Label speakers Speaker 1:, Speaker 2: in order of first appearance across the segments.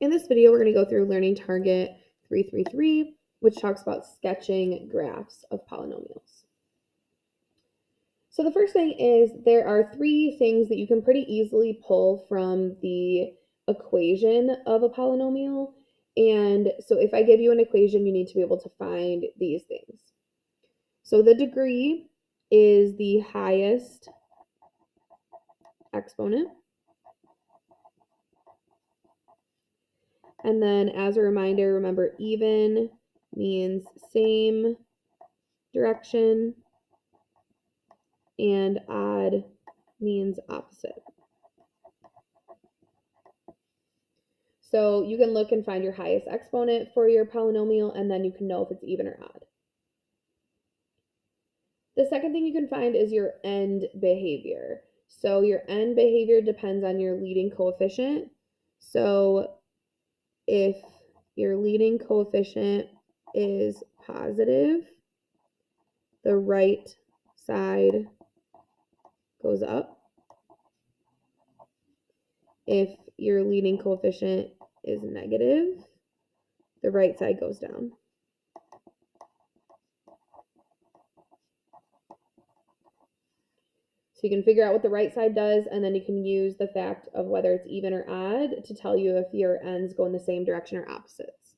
Speaker 1: In this video, we're going to go through Learning Target 333, which talks about sketching graphs of polynomials. So the first thing is there are three things that you can pretty easily pull from the equation of a polynomial. And so if I give you an equation, you need to be able to find these things. So the degree is the highest exponent. And then as a reminder, remember even means same direction and odd means opposite. So you can look and find your highest exponent for your polynomial, and then you can know if it's even or odd. The second thing you can find is your end behavior. So your end behavior depends on your leading coefficient. So if your leading coefficient is positive, the right side goes up. If your leading coefficient is negative, the right side goes down. So you can figure out what the right side does, and then you can use the fact of whether it's even or odd to tell you if your ends go in the same direction or opposites.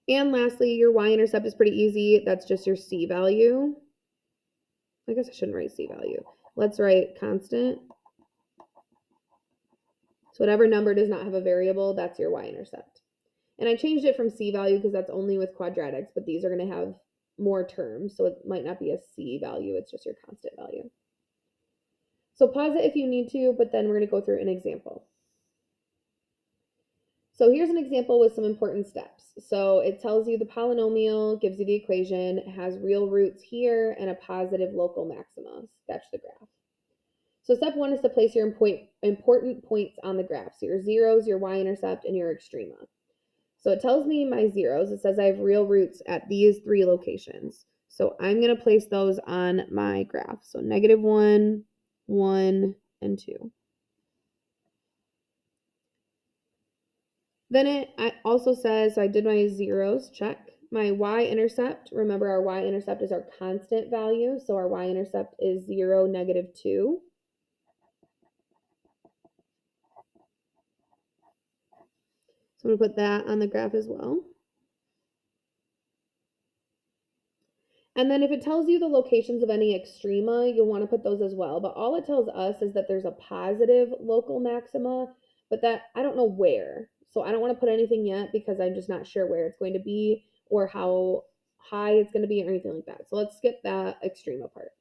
Speaker 1: And lastly, your y-intercept is pretty easy. That's just your c value. I guess I shouldn't write c value. Let's write constant. So whatever number does not have a variable, that's your y-intercept. And I changed it from c value because that's only with quadratics, but these are going to have more terms, so it might not be a c value, it's just your constant value. So pause it if you need to, but then we're going to go through an example. So here's an example with some important steps. So it tells you the polynomial, gives you the equation, has real roots here, and a positive local maxima. Sketch the graph. So step one is to place your important points on the graph. So your zeros, your y-intercept, and your extrema. So it tells me my zeros. It says I have real roots at these three locations. So I'm going to place those on my graph. So -1, 1, and 2. Then it also says, so I did my zeros, check. My y-intercept, remember our y-intercept is our constant value. So our y-intercept is 0, -2. So I'm going to put that on the graph as well. And then if it tells you the locations of any extrema, you'll want to put those as well. But all it tells us is that there's a positive local maxima, but that I don't know where. So I don't want to put anything yet because I'm just not sure where it's going to be or how high it's going to be or anything like that. So let's skip that extrema part.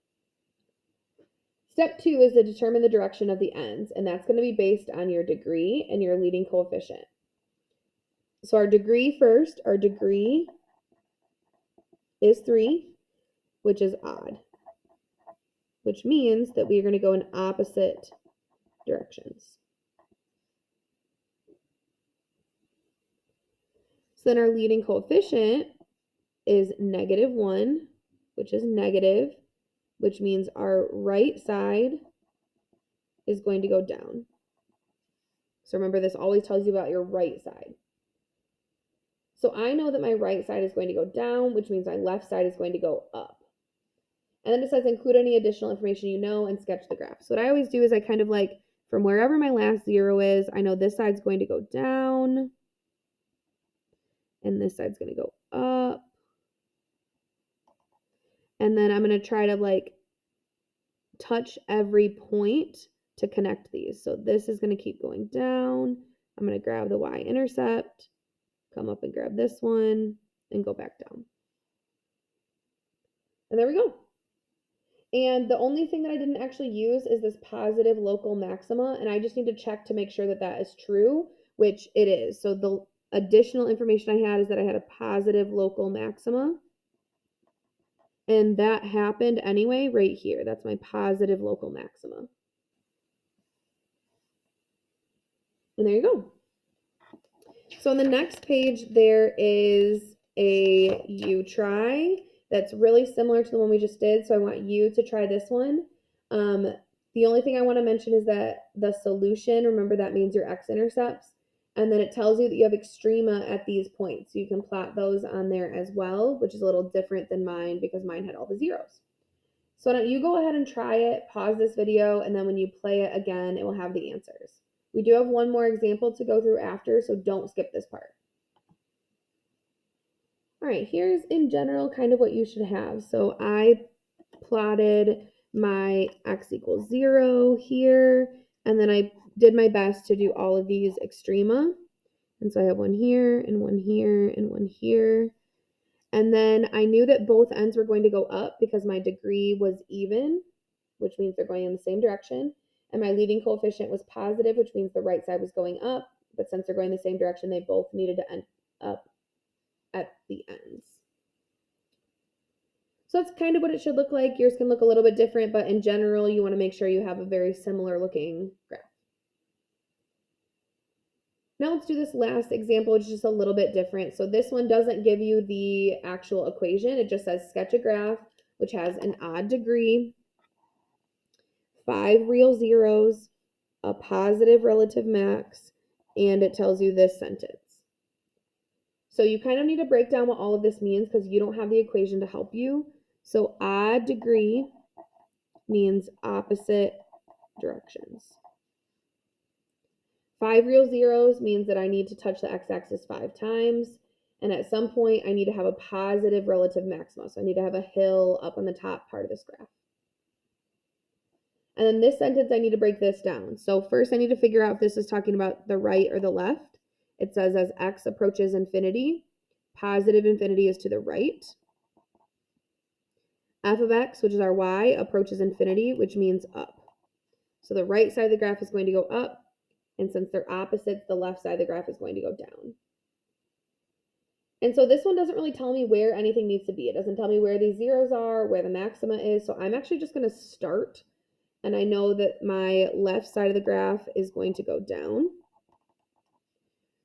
Speaker 1: Step 2 is to determine the direction of the ends, and that's going to be based on your degree and your leading coefficient. So our degree first, our degree is 3, which is odd, which means that we are going to go in opposite directions. So then our leading coefficient is -1, which is negative, which means our right side is going to go down. So remember, this always tells you about your right side. So I know that my right side is going to go down, which means my left side is going to go up. And then it says include any additional information you know and sketch the graph. So what I always do is I kind of like, from wherever my last zero is, I know this side's going to go down, and this side's going to go up. And then I'm going to try to like touch every point to connect these. So this is going to keep going down. I'm going to grab the y-intercept, come up and grab this one, and go back down. And there we go. And the only thing that I didn't actually use is this positive local maxima, and I just need to check to make sure that that is true, which it is. So the additional information I had is that I had a positive local maxima, and that happened anyway right here. That's my positive local maxima. And there you go. So on the next page, there is a you try that's really similar to the one we just did. So I want you to try this one. The only thing I want to mention is that the solution, remember that means your x-intercepts, and then it tells you that you have extrema at these points. So you can plot those on there as well, which is a little different than mine because mine had all the zeros. So now you go ahead and try it, pause this video, and then when you play it again, it will have the answers. We do have one more example to go through after, so don't skip this part. All right, here's in general kind of what you should have. So I plotted my x equals 0 here, and then I did my best to do all of these extrema. And so I have one here, and one here, and one here. And then I knew that both ends were going to go up because my degree was even, which means they're going in the same direction. And my leading coefficient was positive, which means the right side was going up. But since they're going the same direction, they both needed to end up at the ends. So that's kind of what it should look like. Yours can look a little bit different, but in general, you want to make sure you have a very similar looking graph. Now let's do this last example, which is just a little bit different. So this one doesn't give you the actual equation. It just says sketch a graph, which has an odd degree, 5 real zeros, a positive relative max, and it tells you this sentence. So you kind of need to break down what all of this means because you don't have the equation to help you. So odd degree means opposite directions. 5 real zeros means that I need to touch the x-axis 5 times. And at some point, I need to have a positive relative maxima. So I need to have a hill up on the top part of this graph. And then this sentence, I need to break this down. So first, I need to figure out if this is talking about the right or the left. It says as x approaches infinity, positive infinity is to the right. F of x, which is our y, approaches infinity, which means up. So the right side of the graph is going to go up. And since they're opposites, the left side of the graph is going to go down. And so this one doesn't really tell me where anything needs to be. It doesn't tell me where these zeros are, where the maxima is. So I'm actually just going to start. And I know that my left side of the graph is going to go down.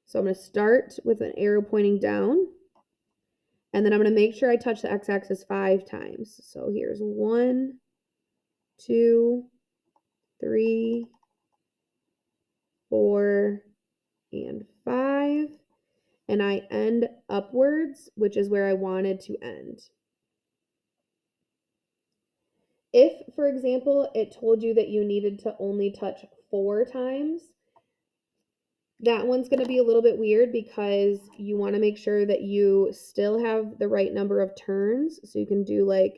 Speaker 1: So I'm going to start with an arrow pointing down. And then I'm going to make sure I touch the x-axis 5 times. So here's 1, 2, 3, 4, and 5. And I end upwards, which is where I wanted to end. If, for example, it told you that you needed to only touch 4 times, that one's going to be a little bit weird because you want to make sure that you still have the right number of turns. So you can do like,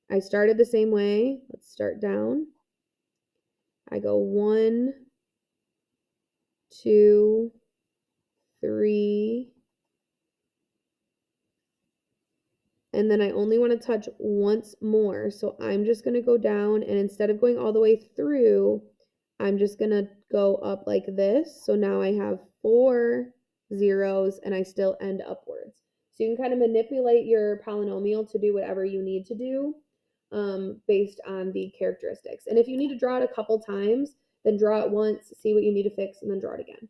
Speaker 1: I started the same way. Let's start down. I go 1, 2, 3, and then I only want to touch once more. So I'm just going to go down, and instead of going all the way through, I'm just going to go up like this. So now I have 4 zeros and I still end upwards. So you can kind of manipulate your polynomial to do whatever you need to do based on the characteristics. And if you need to draw it a couple times, then draw it once, see what you need to fix, and then draw it again.